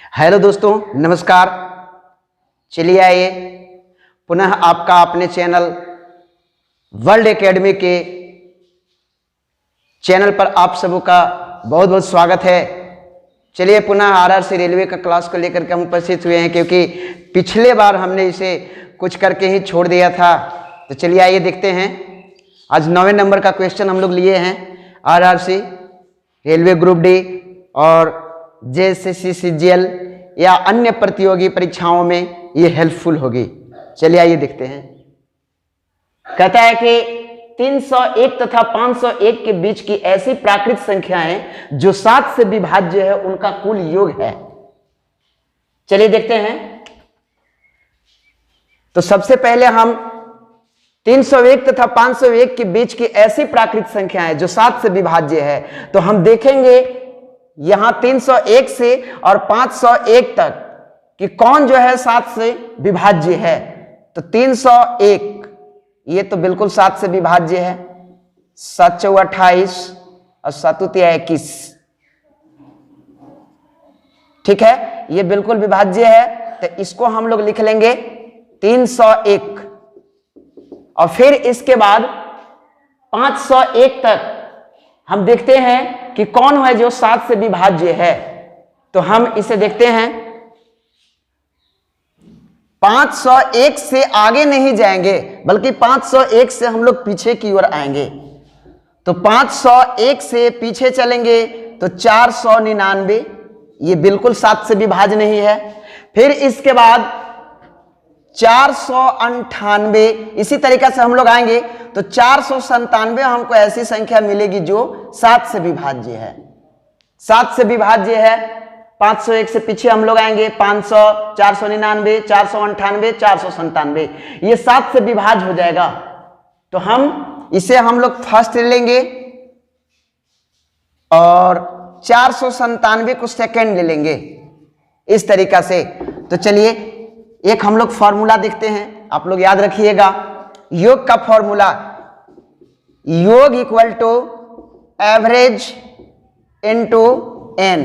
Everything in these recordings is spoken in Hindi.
हेलो दोस्तों, नमस्कार। चलिए आइए पुनः आपका अपने चैनल वर्ल्ड एकेडमी के चैनल पर आप सबों का बहुत बहुत स्वागत है। चलिए पुनः आरआरसी रेलवे का क्लास को लेकर के हम उपस्थित हुए हैं, क्योंकि पिछले बार हमने इसे कुछ करके ही छोड़ दिया था। तो चलिए आइए देखते हैं। आज 9वें नंबर का क्वेश्चन हम लोग लिए हैं। आरआरसी रेलवे ग्रुप डी और जेएसएससी सीजीएल या अन्य प्रतियोगी परीक्षाओं में ये हेल्पफुल होगी। चलिए आइए देखते हैं। कहता है कि 301 तथा 501 के बीच की ऐसी प्राकृत संख्याएं जो 7 से विभाज्य है, उनका कुल योग है। चलिए देखते हैं। तो सबसे पहले हम 301 तथा 501 के बीच की ऐसी प्राकृत संख्याएं जो 7 से विभाज्य है, तो हम देखेंगे यहां 301 से और 501 तक कि कौन जो है 7 से विभाज्य है। तो 301 ये तो बिल्कुल 7 से विभाज्य है। 7 चौक 28 और 7 तिया 21, ठीक है, ये बिल्कुल विभाज्य है। तो इसको हम लोग लिख लेंगे 301। और फिर इसके बाद 501 तक हम देखते हैं कि कौन है जो 7 से विभाज्य है। तो हम इसे देखते हैं। 501 से आगे नहीं जाएंगे, बल्कि 501 से हम लोग पीछे की ओर आएंगे। तो 501 से पीछे चलेंगे तो 499, ये बिल्कुल 7 से विभाज्य नहीं है। फिर इसके बाद 498, इसी तरीके से हम लोग आएंगे तो 497 हमको ऐसी संख्या मिलेगी जो 7 से विभाज्य है। 7 से विभाज्य है। 501 से पीछे हम लोग आएंगे 500, 499, 498, 497, ये 7 से विभाज्य हो जाएगा। तो हम इसे हम लोग फर्स्ट ले लेंगे और 497 को सेकंड ले लेंगे, इस तरीका से। तो चलिए एक हम लोग फॉर्मूला देखते हैं, आप लोग याद रखिएगा। योग का फॉर्मूला, योग equal to average into n.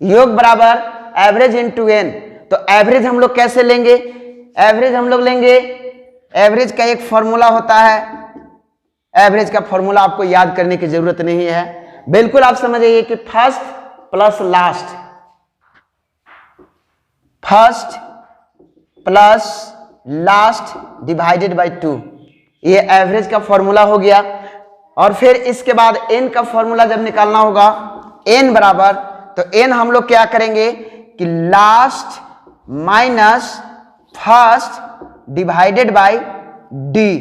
योग बराबर एवरेज इनटू एन। तो एवरेज हम लोग कैसे लेंगे? एवरेज हम लोग लेंगे, एवरेज का एक फॉर्मूला होता है। एवरेज का फॉर्मूला आपको याद करने की जरूरत नहीं है, बिल्कुल आप समझिए कि first plus last, first plus last divided by 2, ये एवरेज का फॉर्मूला हो गया। और फिर इसके बाद एन का फॉर्मूला जब निकालना होगा, एन बराबर, तो एन हम लोग क्या करेंगे कि last minus first divided by d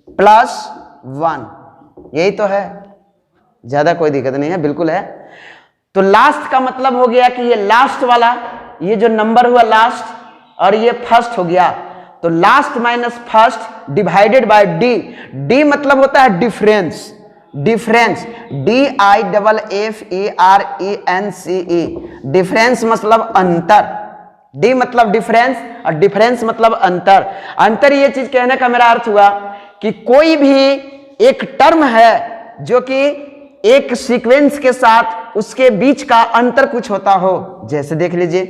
plus 1, यही तो है, ज्यादा कोई दिक्कत नहीं है, बिल्कुल है। तो लास्ट का मतलब हो गया कि ये लास्ट वाला, ये जो नंबर हुआ लास्ट, और ये फर्स्ट हो गया। तो last minus first divided by D. D मतलब होता है डिफरेंस, डिफरेंस, DIFFERENCE, डिफरेंस मतलब अंतर। डी मतलब डिफरेंस और डिफरेंस मतलब अंतर। अंतर ये चीज कहने का मेरा अर्थ हुआ कि कोई भी एक टर्म है जो कि एक सीक्वेंस के साथ उसके बीच का अंतर कुछ होता हो। जैसे देख लीजिए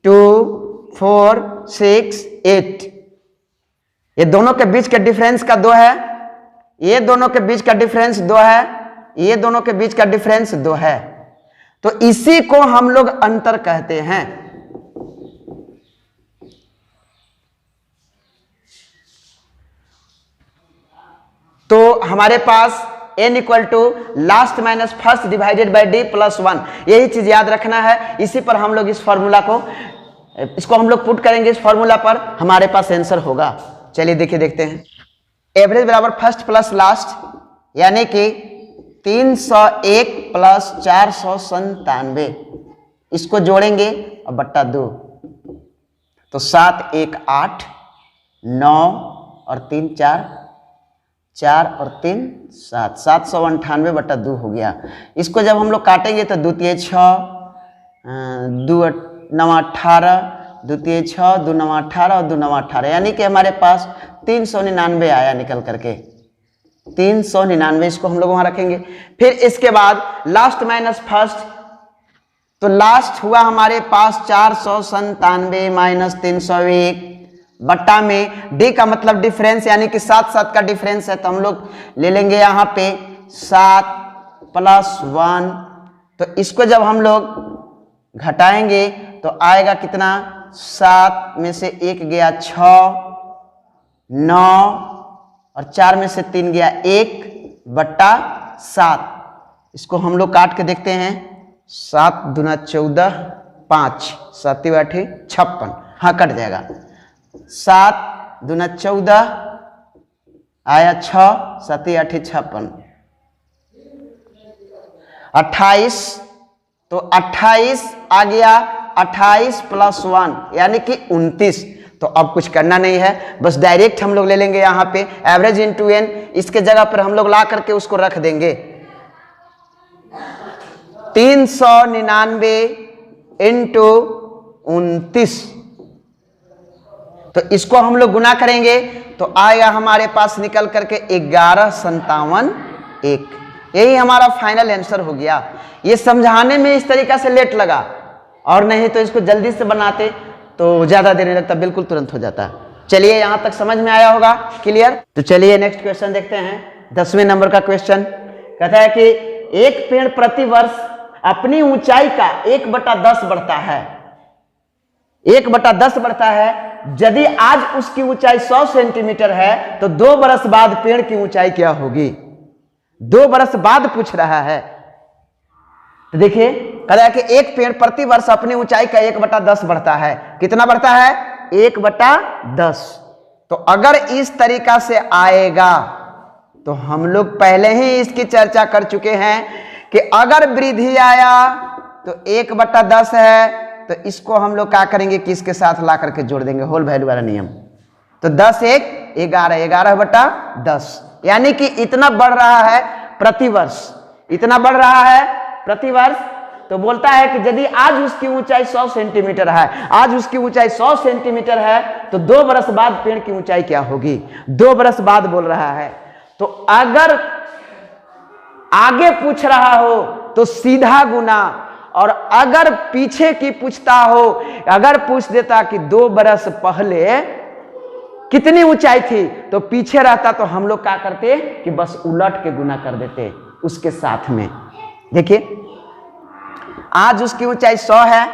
2, 4, 6, 8, ये दोनों के बीच का डिफरेंस का 2 है, ये दोनों के बीच का डिफरेंस 2 है, ये दोनों के बीच का डिफरेंस 2 है। तो इसी को हम लोग अंतर कहते हैं। तो हमारे पास n equal to last minus first divided by d plus 1, यही चीज याद रखना है। इसी पर हम लोग इस फॉर्मूला को, इसको हम लोग पुट करेंगे इस फॉर्मूला पर, हमारे पास आंसर होगा। चलिए देखिए देखते हैं। एवरेज बराबर फर्स्ट प्लस लास्ट, यानी कि 301 प्लस 497, इसको जोड़ेंगे और बट्टा 2, तो 7 1 8, 9 और 3 4, 4 और 3 7, 798 बट्टा 2 हो गया। इसको जब हम लोग काटेंगे तो 2 तिया 6, 2 9 18, 2 तिया 6, 2 9 18 और 2 9 18, यानी कि हमारे पास 399 आया निकल करके। 399 इसको हम लोग वहां रखेंगे। फिर इसके बाद लास्ट माइनस फर्स्ट तो लास्ट हुआ हमारे पास 497 माइनस 301 बट्टा में डी का मतलब डिफरेंस यानी कि 7 का डिफरेंस है, तो हम लोग ले लेंगे यहाँ पे 7 + 1। तो इसको जब हम लोग घटाएंगे तो आएगा कितना, 7 में से 1 गया 6, 9 और 4 में से 3 गया 1/7। इसको हम लोग काट के देखते हैं, 7 दूना 14, 5 7 8 56, हाँ कट जाएगा। 7 दूना 14 आया 6, 7 8 56, 28। तो 28 आ गया, 28 + 1 यानी कि 29। तो अब कुछ करना नहीं है, बस डायरेक्ट हम लोग ले लेंगे यहाँ पे एवरेज इंटू एन, इसके जगह पर हम लोग ला करके उसको रख देंगे 399 इंटू 29। तो इसको हम लोग गुना करेंगे तो आएगा हमारे पास निकल करके 1157 यही हमारा फाइनल आंसर हो गया। ये समझाने में इस तरीका से लेट लगा, और नहीं तो इसको जल्दी से बनाते तो ज्यादा देर नहीं लगता, बिल्कुल तुरंत हो जाता। चलिए यहां तक समझ में आया होगा, क्लियर। तो चलिए नेक्स्ट क्वेश्चन देखते हैं। 10वें नंबर का क्वेश्चन कहता है कि एक पेड़ प्रति वर्ष अपनी ऊंचाई का 1/10 बढ़ता है, 1/10 बढ़ता है। यदि आज उसकी ऊंचाई 100 सेंटीमीटर है तो 2 बरस बाद पेड़ की ऊंचाई क्या होगी। 2 बरस बाद पूछ रहा है। तो देखिए कह रहा है कि एक पेड़ प्रति वर्ष अपनी ऊंचाई का 1/10 बढ़ता है। कितना बढ़ता है, 1/10। तो अगर इस तरीका से आएगा तो हम लोग पहले ही इसकी चर्चा कर चुके हैं कि अगर वृद्धि आया तो 1/10 है, तो इसको हम लोग क्या करेंगे कि इसके साथ ला करके जोड़ देंगे, होल वैल्यू वाला नियम। तो 10 1 11, 11/10 यानी कि इतना बढ़ रहा है प्रति वर्ष, इतना बढ़ रहा है प्रति वर्ष। तो बोलता है कि यदि आज उसकी ऊंचाई 100 सेंटीमीटर है, आज उसकी ऊंचाई 100 सेंटीमीटर है, तो 2 बरस बाद पेड़ की ऊंचाई क्या होगी। 2 बरस बाद बोल रहा है। तो अगर आगे पूछ रहा हो तो सीधा गुना, और अगर पीछे की पूछता हो, अगर पूछ देता कि 2 बरस पहले कितनी ऊंचाई थी, तो पीछे रहता तो हम लोग क्या करते कि बस उलट के गुना कर देते उसके साथ में। देखिए आज उसकी ऊंचाई 100 है,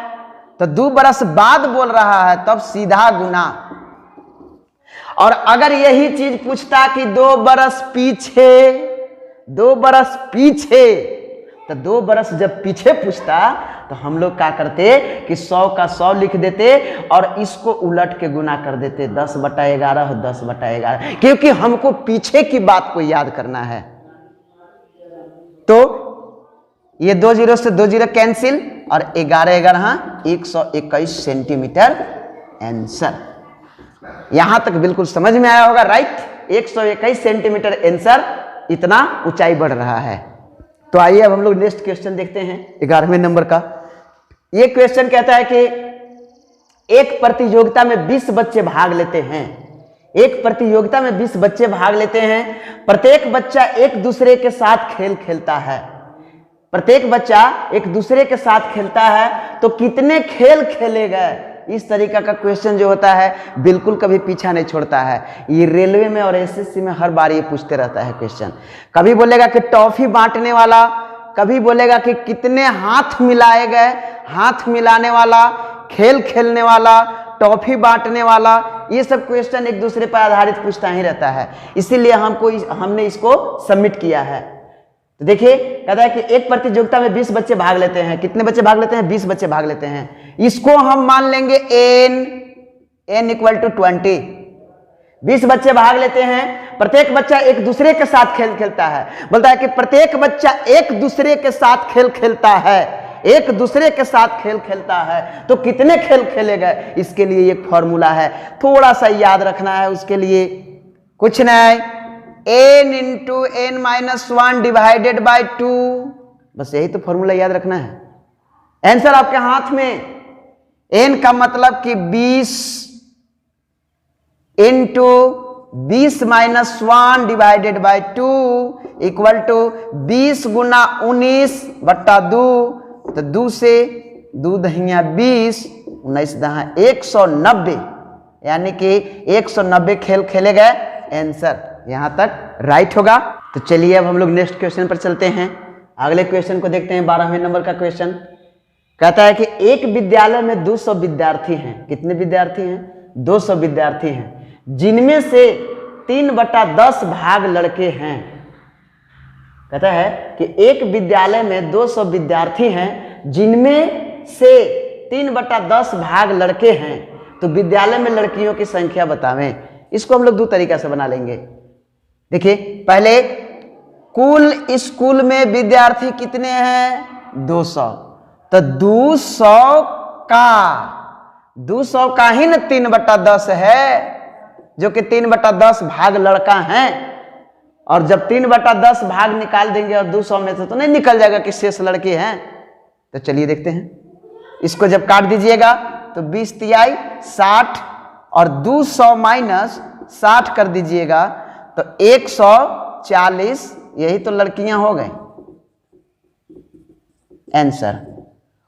तो 2 बरस बाद बोल रहा है, तब सीधा गुना। और अगर यही चीज पूछता कि 2 बरस पीछे, 2 बरस पीछे, तो 2 बरस जब पीछे पूछता तो हम लोग क्या करते कि 100 का 100 लिख देते और इसको उलट के गुना कर देते 10/11, 10/11, क्योंकि हमको पीछे की बात को याद करना है। तो ये 2 0 से 2 0 कैंसिल, और 11 11 121 सेंटीमीटर आंसर। यहां तक बिल्कुल समझ में आया होगा, राइट। 121 सेंटीमीटर आंसर, इतना ऊंचाई बढ़ रहा है। तो आइए अब हम लोग नेक्स्ट क्वेश्चन देखते हैं 11वें नंबर का। ये क्वेश्चन कहता है कि एक प्रतियोगिता में 20 बच्चे भाग लेते हैं, एक प्रतियोगिता में 20 बच्चे भाग लेते हैं। प्रत्येक बच्चा एक दूसरे के साथ खेल खेलता है, प्रत्येक बच्चा एक दूसरे के साथ खेलता है, तो कितने खेल खेले गए। इस तरीका का क्वेश्चन जो होता है बिल्कुल कभी पीछा नहीं छोड़ता है। ये रेलवे में और एसएससी में हर बार ये पूछते रहता है क्वेश्चन। कभी बोलेगा कि टॉफी बांटने वाला, कभी बोलेगा कि कितने हाथ मिलाए गए, हाथ मिलाने वाला, खेल खेलने वाला, टॉफी बांटने वाला। ये सब क्वेश्चन एक दूसरे पर आधारित पूछता ही रहता है, इसीलिए हमने इसको सबमिट किया है। तो देखिए कहता है कि एक प्रतियोगिता में 20 बच्चे भाग लेते हैं। कितने बच्चे भाग लेते हैं, 20 बच्चे भाग लेते हैं। इसको हम मान लेंगे n = 20। 20 बच्चे भाग लेते हैं, प्रत्येक बच्चा एक दूसरे के साथ खेल खेलता है। बोलता है कि प्रत्येक बच्चा एक दूसरे के साथ खेल खेलता है, एक दूसरे के साथ खेल खेलता है, तो कितने खेल खेले गए। इसके लिए एक फॉर्मूला है, थोड़ा सा याद रखना है। उसके लिए कुछ नहीं, n × n-1 / 2, बस यही तो फॉर्मूला याद रखना है। आंसर आपके हाथ में। n का मतलब कि 20 × 20 - 1 / 2 = 20 × 19/2। तो 2 से 2 दहिया 20, 19 दहा 190, यानी कि 190 खेल खेले गए, आंसर यहां तक राइट होगा। तो चलिए अब हम लोग नेक्स्ट क्वेश्चन पर चलते हैं। अगले क्वेश्चन को देखते हैं। 12वें नंबर का क्वेश्चन कहता है कि एक विद्यालय में 200 विद्यार्थी हैं। कितने विद्यार्थी हैं? 200 विद्यार्थी हैं, जिनमें से 3/10 भाग लड़के हैं। कहता है कि एक विद्यालय में 200 विद्यार्थी हैं, जिनमें से 3/10 भाग लड़के हैं, तो विद्यालय में लड़कियों की संख्या बतावें। इसको हम लोग 2 तरीका से बना लेंगे। देखिए, पहले कुल स्कूल में विद्यार्थी कितने हैं? 200। तो 200 का ही न 3/10 है, जो कि 3/10 भाग लड़का है। और जब 3/10 भाग निकाल देंगे और 200 में से तो नहीं निकल जाएगा कि शेष लड़के हैं। तो चलिए देखते हैं। इसको जब काट दीजिएगा तो 20 तिहाई 60 और 200 माइनस 60 कर दीजिएगा तो 140, यही तो लड़कियां हो गई आंसर।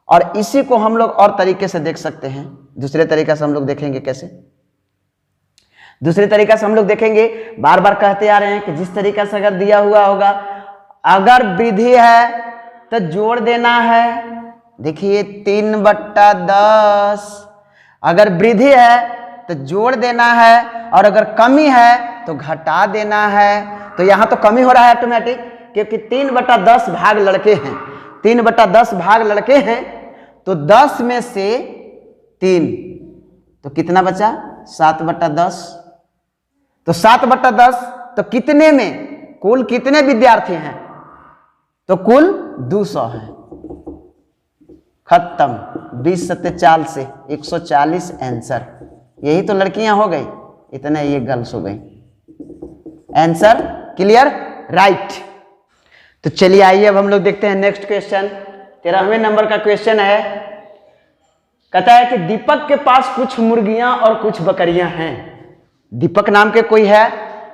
और इसी को हम लोग और तरीके से देख सकते हैं। दूसरे तरीका से हम लोग देखेंगे कैसे। दूसरे तरीका से हम लोग देखेंगे, बार बार कहते आ रहे हैं कि जिस तरीका से अगर दिया हुआ होगा, अगर वृद्धि है तो जोड़ देना है। देखिए 3/10, अगर वृद्धि है तो जोड़ देना है, और अगर कमी है तो घटा देना है। तो यहां तो कमी हो रहा है ऑटोमेटिक, क्योंकि 3/10 भाग लड़के हैं। 3/10 भाग लड़के हैं, तो 10 में से 3, तो कितना बचा? 7/10। तो 7/10 तो कितने में, कुल कितने विद्यार्थी हैं? तो कुल 200 है। खत्म। 20 सत्ते 40 से 140 आंसर। यही तो लड़कियां हो गई, इतने ये गर्ल्स हो गई। Answer clear, right. तो चलिए आइए अब हम लोग देखते हैं नेक्स्ट क्वेश्चन। 13वें नंबर का क्वेश्चन है। कहता है कि दीपक के पास कुछ मुर्गियां और कुछ बकरियां हैं। दीपक नाम के कोई है,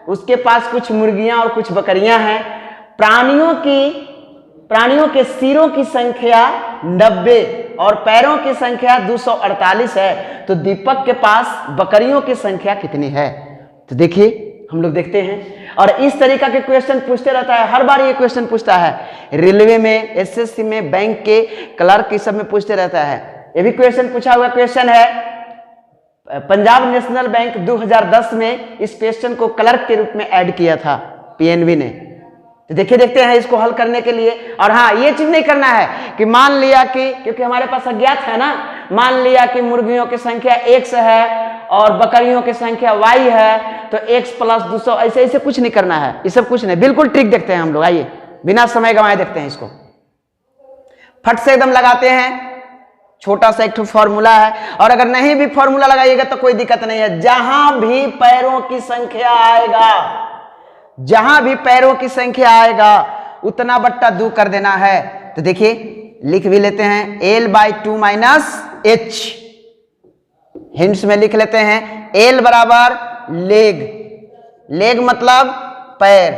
उसके पास कुछ मुर्गियां और कुछ बकरियां हैं। प्राणियों के सिरों की संख्या 90 और पैरों की संख्या 248 है। तो दीपक के पास बकरियों की संख्या कितनी है? तो देखिए हम लोग देखते हैं। और इस तरीका के क्वेश्चन पूछते रहता है, हर बार ये क्वेश्चन पूछता है। रेलवे में, एसएससी में, बैंक के क्लर्क की सब में पूछते रहता है। ये भी क्वेश्चन पूछा हुआ क्वेश्चन है। पंजाब नेशनल बैंक 2010 में इस क्वेश्चन को क्लर्क के रूप में ऐड किया था पीएनबी ने। तो देखिए देखते हैं इसको हल करने के लिए। और हाँ, ये चीज नहीं करना है कि मान लिया कि, क्योंकि हमारे पास अज्ञात है ना, मान लिया कि मुर्गियों की संख्या x है और बकरियों की संख्या y है, तो x + 200, ऐसे ऐसे कुछ नहीं करना है। ये सब कुछ नहीं, बिल्कुल ट्रिक देखते हैं हम लोग। आइए बिना समय गंवाए देखते हैं इसको। फट से एकदम लगाते हैं। छोटा सा एक फॉर्मूला है, और अगर नहीं भी फॉर्मूला लगाइएगा तो कोई दिक्कत नहीं है। जहां भी पैरों की संख्या आएगा, जहां भी पैरों की संख्या आएगा उतना बट्टा 2 कर देना है। तो देखिए लिख भी लेते हैं, L/2 - h। हिंट्स में लिख लेते हैं, L बराबर लेग, लेग मतलब पैर,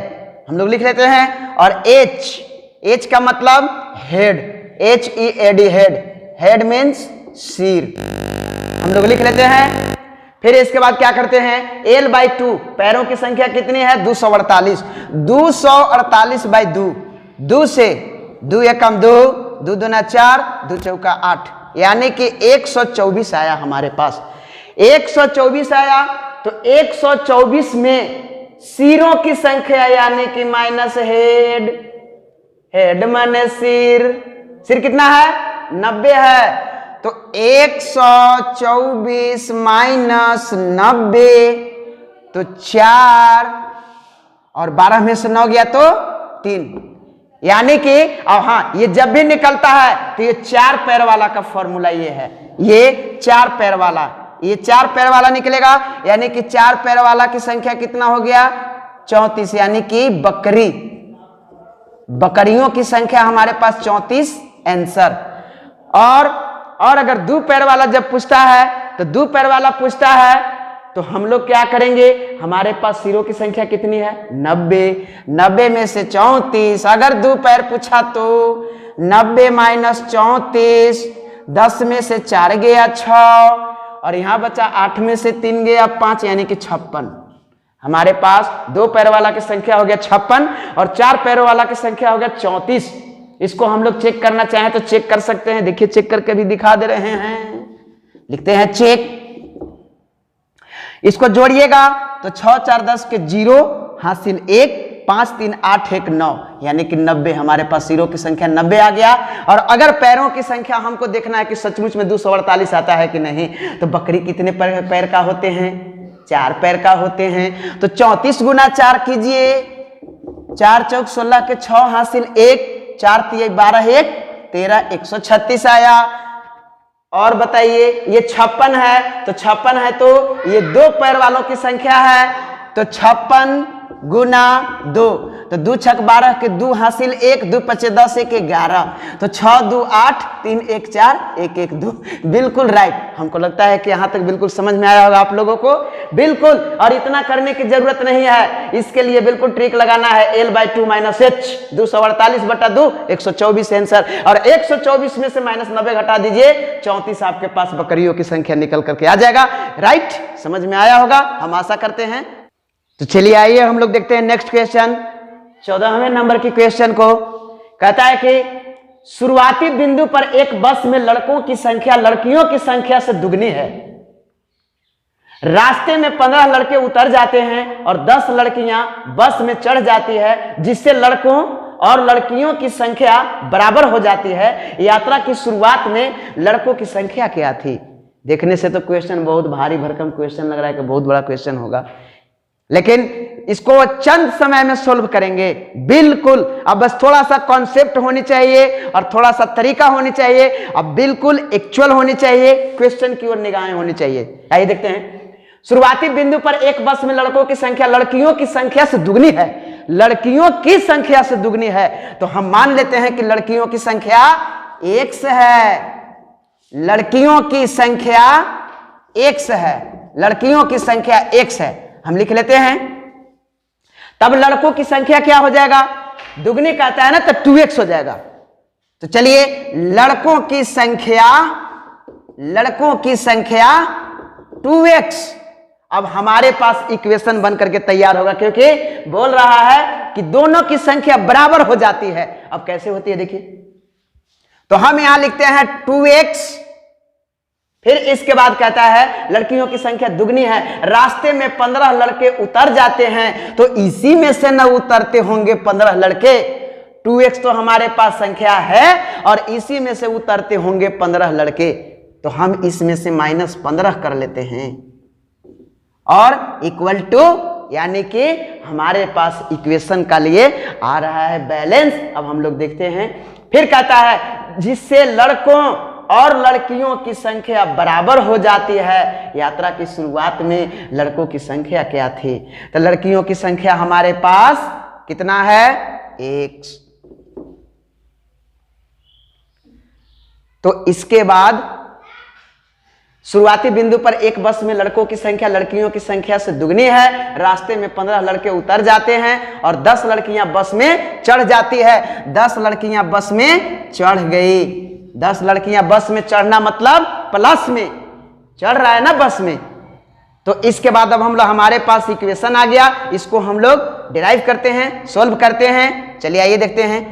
हम लोग लिख लेते हैं। और H का मतलब head, HEAD head, head means सिर, हम लोग लिख लेते हैं। फिर इसके बाद क्या करते हैं, L/2, पैरों की संख्या कितनी है? 248। 248/2, 2 से 2 एकम 2, 2 दूना 4, 2 चौका 8, यानी कि 124 आया हमारे पास। 124 आया, तो 124 में सिरों की संख्या यानी कि माइनस हेड, हेड माने सिर, सिर कितना है? 90 है। तो 124 माइनस 90, तो 4, और 12 में से 9 गया तो 3, यानी कि, और हाँ, ये जब भी निकलता है तो ये 4 पैर वाला का फॉर्मूला ये है। ये 4 पैर वाला, ये 4 पैर वाला निकलेगा, यानी कि 4 पैर वाला की संख्या कितना हो गया? 34, यानी कि बकरियों की संख्या हमारे पास 34 आंसर। और अगर 2 पैर वाला जब पूछता है, तो 2 पैर वाला पूछता है तो हम लोग क्या करेंगे, हमारे पास सिरों की संख्या कितनी है? 90। 90 में से 34, अगर 2 पैर पूछा तो 90 - 34, 10 में से 4 गया 6 और यहाँ बचा 8 में से 3 गया 5 यानी कि 56। हमारे पास 2 पैर वाला की संख्या हो गया 56 और 4 पैरों वाला की संख्या हो गया 34। इसको हम लोग चेक करना चाहें तो चेक कर सकते हैं। देखिए चेक करके भी दिखा दे रहे हैं, लिखते हैं चेक। इसको जोड़िएगा तो 6 4 10 के 0 हासिल 1 5 3 8 1 9 यानी कि 90। हमारे पास सिरों की संख्या 90 आ गया। और अगर पैरों की संख्या हमको देखना है कि सचमुच में 248 आता है कि नहीं, तो बकरी कितने पैर का होते हैं? 4 पैर का होते हैं। तो 34 गुना 4 कीजिए, 4 चौक 16 के 6 हासिल 1 4 3 12 1 13 136 आया। और बताइए ये 56 है, तो 56 है तो ये 2 पैर वालों की संख्या है, तो 56 गुना 2 तो 2 छक 12 के 2 हासिल 1 2 5 10 1 11 तो 6 2 8 3 1 4 1 1 2। बिल्कुल राइट। हमको लगता है कि यहाँ तक बिल्कुल समझ में आया होगा आप लोगों को। बिल्कुल, और इतना करने की जरूरत नहीं है। इसके लिए बिल्कुल ट्रिक लगाना है, L/2 - H 248/2 124 आंसर। और 124 में से -90 घटा दीजिए, 34 आपके पास बकरियों की संख्या निकल करके आ जाएगा। राइट, समझ में आया होगा हम आशा करते हैं। तो चलिए आइए हम लोग देखते हैं नेक्स्ट क्वेश्चन। 14वें नंबर की क्वेश्चन को कहता है कि शुरुआती बिंदु पर एक बस में लड़कों की संख्या लड़कियों की संख्या से दुगनी है। रास्ते में 15 लड़के उतर जाते हैं और 10 लड़कियां बस में चढ़ जाती है, जिससे लड़कों और लड़कियों की संख्या बराबर हो जाती है। यात्रा की शुरुआत में लड़कों की संख्या क्या थी? देखने से तो क्वेश्चन बहुत भारी भरकम क्वेश्चन लग रहा है कि बहुत बड़ा क्वेश्चन होगा, लेकिन इसको चंद समय में सोल्व करेंगे। बिल्कुल, अब बस थोड़ा सा कॉन्सेप्ट होनी चाहिए और थोड़ा सा तरीका होनी चाहिए। अब बिल्कुल एक्चुअल होनी चाहिए, क्वेश्चन की ओर निगाहें होनी चाहिए। आइए देखते हैं। शुरुआती बिंदु पर एक बस में लड़कों की संख्या लड़कियों की संख्या से दुगनी है। लड़कियों की संख्या से दुगनी है तो हम मान लेते हैं कि लड़कियों की संख्या x है। लड़कियों की संख्या x है। लड़कियों की संख्या x है, हम लिख लेते हैं। तब लड़कों की संख्या क्या हो जाएगा? दुगनी कहता है ना, तो 2x हो जाएगा। तो चलिए लड़कों की संख्या 2x। अब हमारे पास इक्वेशन बन करके तैयार होगा, क्योंकि बोल रहा है कि दोनों की संख्या बराबर हो जाती है। अब कैसे होती है देखिए, तो हम यहां लिखते हैं 2x। फिर इसके बाद कहता है लड़कियों की संख्या दुगनी है। रास्ते में 15 लड़के उतर जाते हैं, तो इसी में से न उतरते होंगे 15 लड़के। 2x तो हमारे पास संख्या है और इसी में से उतरते होंगे 15 लड़के, तो हम इसमें से -15 कर लेते हैं और इक्वल टू, यानी कि हमारे पास इक्वेशन का लिए आ रहा है बैलेंस। अब हम लोग देखते हैं। फिर कहता है जिससे लड़कों और लड़कियों की संख्या बराबर हो जाती है। यात्रा की शुरुआत में लड़कों की संख्या क्या थी? तो लड़कियों की संख्या हमारे पास कितना है? x। तो इसके बाद शुरुआती बिंदु पर एक बस में लड़कों की संख्या लड़कियों की संख्या से दुगनी है। रास्ते में 15 लड़के उतर जाते हैं और 10 लड़कियां बस में चढ़ जाती है। 10 लड़कियां बस में चढ़ गई। 10 लड़कियां बस में चढ़ना मतलब प्लस में चढ़ रहा है ना बस में। तो इसके बाद अब हम लोग, हमारे पास इक्वेशन आ गया, इसको हम लोग डिराइव करते हैं, सोल्व करते हैं। चलिए आइए देखते हैं।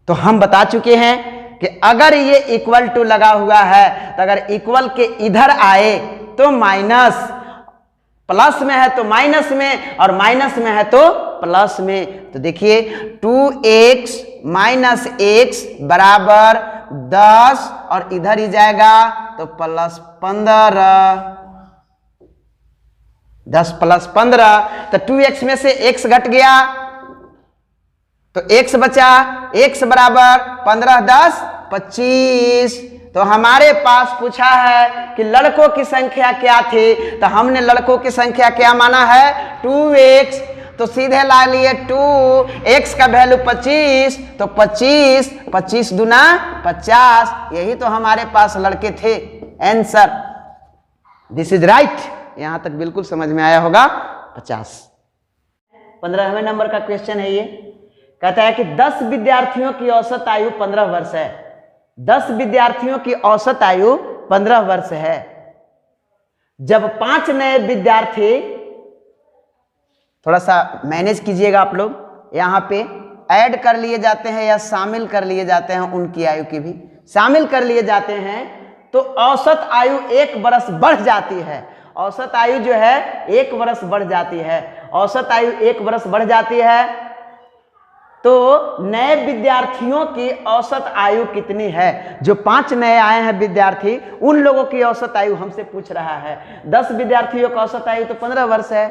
तो हम बता चुके हैं कि अगर ये इक्वल टू लगा हुआ है तो अगर इक्वल के इधर आए तो माइनस, प्लस में है तो माइनस में और माइनस में है तो प्लस में। तो देखिए 2x - x बराबर 10 और इधर ही जाएगा तो +15। 10 + 15 तो 2x में से x घट गया तो x बचा। x बराबर 15 10 25। तो हमारे पास पूछा है कि लड़कों की संख्या क्या थी, तो हमने लड़कों की संख्या क्या माना है? 2x। तो सीधे ला लिए 2x का वैल्यू 25, तो 25 दूना 50। यही तो हमारे पास लड़के थे। Answer this is right. यहां तक बिल्कुल समझ में आया होगा। 50। 15वें नंबर का क्वेश्चन है ये। कहता है कि 10 विद्यार्थियों की औसत आयु 15 वर्ष है। 10 विद्यार्थियों की औसत आयु 15 वर्ष है। जब 5 नए विद्यार्थी, थोड़ा सा मैनेज कीजिएगा आप लोग, यहाँ पे ऐड कर लिए जाते हैं या शामिल कर लिए जाते हैं, उनकी आयु की भी शामिल कर लिए जाते हैं, तो औसत आयु 1 वर्ष बढ़ जाती है। औसत आयु जो है 1 वर्ष बढ़ जाती है। औसत आयु 1 वर्ष बढ़ जाती है। तो नए विद्यार्थियों की औसत आयु कितनी है? जो 5 नए आए हैं विद्यार्थी, उन लोगों की औसत आयु हमसे पूछ रहा है। 10 विद्यार्थियों की औसत आयु तो 15 वर्ष है।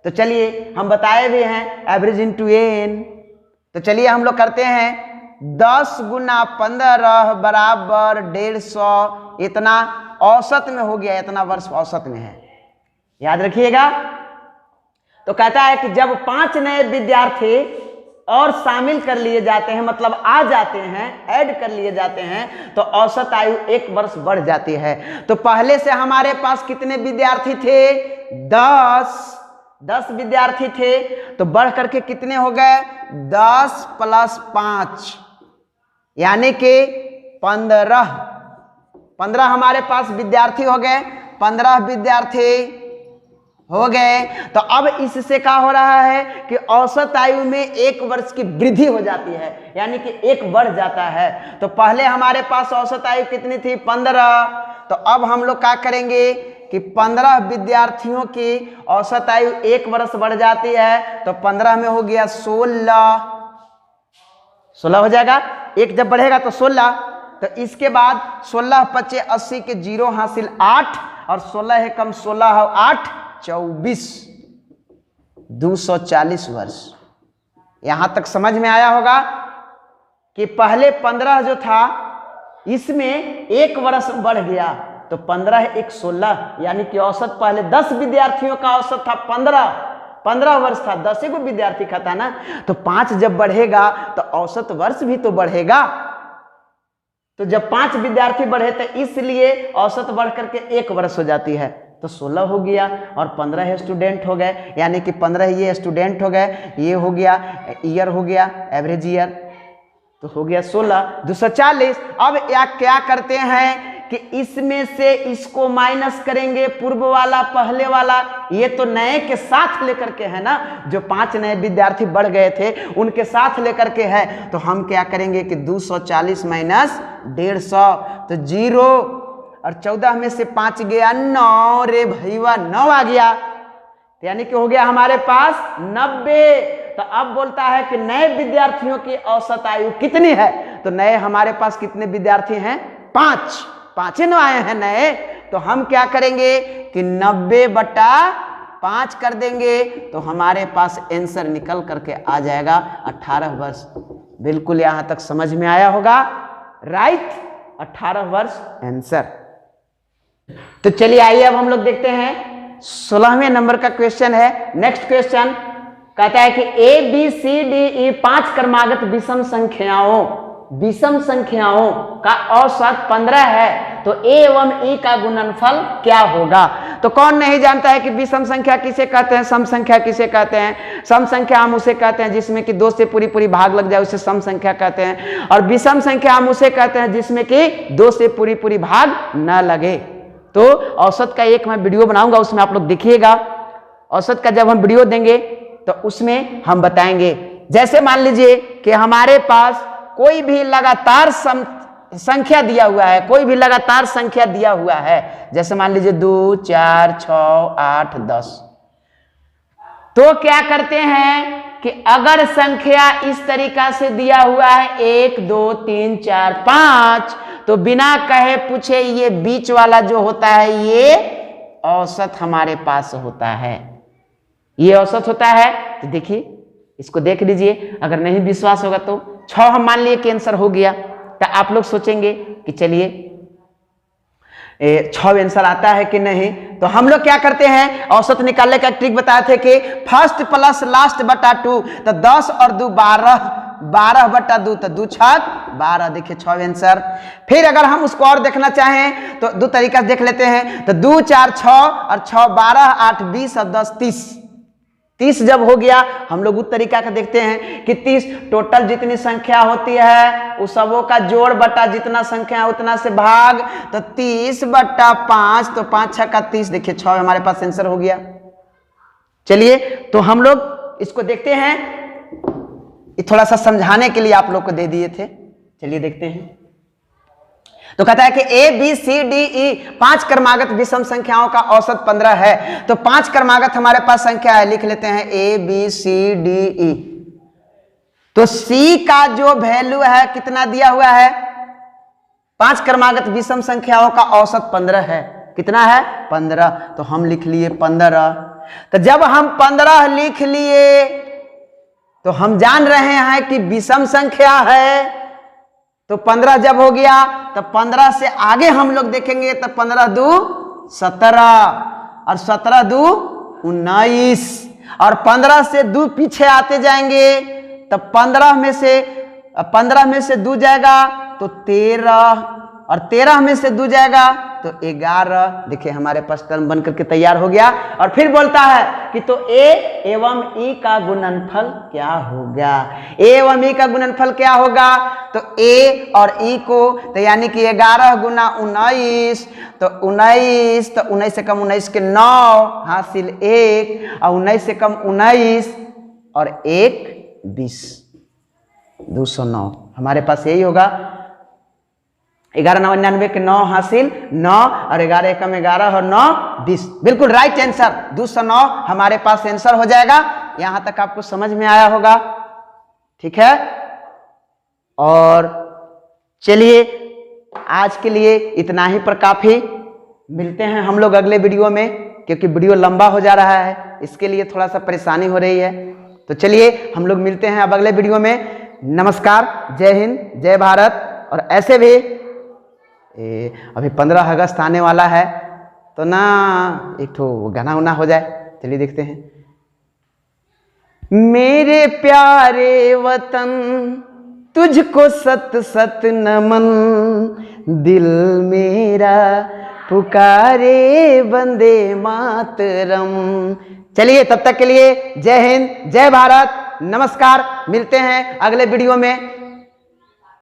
तो चलिए हम बताए भी हैं एवरेज इंटू एन। तो चलिए हम लोग करते हैं 10 गुना 15 बराबर 150, इतना औसत में हो गया, इतना वर्ष औसत में है, याद रखिएगा। तो कहता है कि जब 5 नए विद्यार्थी और शामिल कर लिए जाते हैं, मतलब आ जाते हैं, ऐड कर लिए जाते हैं, तो औसत आयु 1 वर्ष बढ़ जाती है। तो पहले से हमारे पास कितने विद्यार्थी थे? 10 विद्यार्थी थे। तो बढ़ करके कितने हो गए? 10 + 5 यानी कि 15 हमारे पास विद्यार्थी हो गए। 15 विद्यार्थी हो गए। तो अब इससे क्या हो रहा है कि औसत आयु में 1 वर्ष की वृद्धि हो जाती है, यानी कि 1 बढ़ जाता है। तो पहले हमारे पास औसत आयु कितनी थी? 15। तो अब हम लोग क्या करेंगे कि 15 विद्यार्थियों की औसत आयु 1 वर्ष बढ़ जाती है। तो 15 में हो गया 16 हो जाएगा। 1 जब बढ़ेगा तो 16। तो इसके बाद 16 × 25 = 80 के 0 हासिल 8, और 16 है कम 16 है 8 24, 240 वर्ष। यहां तक समझ में आया होगा कि पहले 15 जो था, इसमें 1 वर्ष बढ़ गया। तो 15 × 1 = 16, यानी कि औसत पहले 10 विद्यार्थियों का औसत था 15 वर्ष था, 10 को विद्यार्थी का था ना। तो 5 जब बढ़ेगा तो औसत वर्ष भी तो बढ़ेगा। तो जब 5 विद्यार्थी बढ़े तो इसलिए औसत बढ़ करके 1 वर्ष हो जाती है। तो 16 हो गया और 15 स्टूडेंट हो गए, यानी कि 15 ये स्टूडेंट हो गए, ये हो गया ईयर, हो गया एवरेज ईयर, तो हो गया 16, 240। अब या क्या करते हैं कि इसमें से इसको माइनस करेंगे, पूर्व वाला पहले वाला, ये तो नए के साथ लेकर के है ना, जो 5 नए विद्यार्थी बढ़ गए थे उनके साथ लेकर के है। तो हम क्या करेंगे कि 240 - 150, तो 0, और 14 में से 5 गया 9, रे भैया 9 आ गया, तो यानी कि हो गया हमारे पास 90। तो अब बोलता है कि नए विद्यार्थियों की औसत आयु कितनी है? तो नए हमारे पास कितने विद्यार्थी हैं? 5 न आए हैं नए। तो हम क्या करेंगे कि 90/5 कर देंगे, तो हमारे पास आंसर निकल करके आ जाएगा 18 वर्ष। बिल्कुल यहां तक समझ में आया होगा, राइट? 18 वर्ष आंसर। तो चलिए आइए अब हम लोग देखते हैं 16वें नंबर का क्वेश्चन है। नेक्स्ट क्वेश्चन कहता है कि ABCDE 5 क्रमागत विषम संख्याओं का औसत 15 है, तो A एवं E का गुणनफल क्या होगा? तो कौन नहीं जानता है कि विषम संख्या किसे कहते हैं, सम संख्या किसे कहते हैं? सम संख्या हम उसे कहते हैं जिसमें कि 2 से पूरी भाग लग जाए, उसे सम संख्या कहते हैं। और विषम संख्या हम उसे कहते हैं जिसमें कि 2 से पूरी भाग न लगे। तो औसत का एक मैं वीडियो बनाऊंगा, उसमें आप लोग देखिएगा। औसत का जब हम वीडियो देंगे तो उसमें हम बताएंगे। जैसे मान लीजिए कि हमारे पास कोई भी लगातार संख्या दिया हुआ है, कोई भी लगातार संख्या दिया हुआ है, जैसे मान लीजिए 2, 4, 6, 8, 10। तो क्या करते हैं कि अगर संख्या इस तरीका से दिया हुआ है 1, 2, 3, 4, 5, तो बिना कहे पूछे ये बीच वाला जो होता है ये औसत हमारे पास होता है, ये औसत होता है। तो देखिए इसको देख लीजिए, अगर नहीं विश्वास होगा तो 6 हम मान लिए कि आंसर हो गया। तो आप लोग सोचेंगे कि चलिए 6 आंसर आता है कि नहीं। तो हम लोग क्या करते हैं, औसत निकालने का ट्रिक बताए थे कि फर्स्ट प्लस लास्ट बटा 2, तो 10 और 2 12, 12/2, तो 2 6 12। देखिए 6 आंसर। फिर अगर हम उसको और देखना चाहें तो 2 तरीका से देख लेते हैं। तो 2 4 6 और 6 12, 8 20 और 10 30। 30 जब हो गया, हम लोग उस तरीका का देखते हैं कि 30 टोटल जितनी संख्या होती है उस सबों का जोड़ बटा जितना संख्या है उतना से भाग, तो 30 बटा 5, तो 5 6 का 30, देखिए 6 हमारे पास आंसर हो गया। चलिए तो हम लोग इसको देखते हैं, थोड़ा सा समझाने के लिए आप लोग को दे दिए थे। चलिए देखते हैं। तो कहता है कि A B C D E 5 क्रमागत विषम संख्याओं का औसत 15 है। तो 5 क्रमागत हमारे पास संख्या है, लिख लेते हैं A B C D E. तो सी का जो वैल्यू है कितना दिया हुआ है, 5 क्रमागत विषम संख्याओं का औसत 15 है। कितना है? 15। तो हम लिख लिए 15। तो जब हम 15 लिख लिए तो हम जान रहे हैं कि विषम संख्या है, तो 15 जब हो गया तो 15 से आगे हम लोग देखेंगे तो 15 दू 17 और 17 दू 19 और 15 से 2 पीछे आते जाएंगे तो 15 में से 2 जाएगा तो 13 और 13 में से 2 जाएगा तो 11। देखिए हमारे पास टर्म बन करके तैयार हो गया। और फिर बोलता है कि तो ए एवं ई का गुणनफल क्या होगा। ए एवं ई का गुणनफल क्या होगा, तो ए और ई को तो यानी कि 11 गुना 19, तो 19, तो 19 से कम 19 के 9 हासिल 1 और 19 से कम 19 और 1 20, 209 हमारे पास यही होगा। 11 9 99 के 9 हासिल 9 और 11 कम 11 और 9 20, बिल्कुल राइट आंसर 209 हमारे पास आंसर हो जाएगा। यहां तक आपको समझ में आया होगा, ठीक है। और चलिए आज के लिए इतना ही पर काफी, मिलते हैं हम लोग अगले वीडियो में, क्योंकि वीडियो लंबा हो जा रहा है, इसके लिए थोड़ा सा परेशानी हो रही है। तो चलिए हम लोग मिलते हैं अब अगले वीडियो में। नमस्कार, जय हिंद, जय भारत। और ऐसे भी अभी 15 अगस्त आने वाला है तो ना एक ठो गाना उना हो जाए। चलिए देखते हैं। मेरे प्यारे वतन तुझको सत सत नमन, दिल मेरा पुकारे वंदे मातरम। चलिए तब तक के लिए जय हिंद, जय भारत, नमस्कार। मिलते हैं अगले वीडियो में।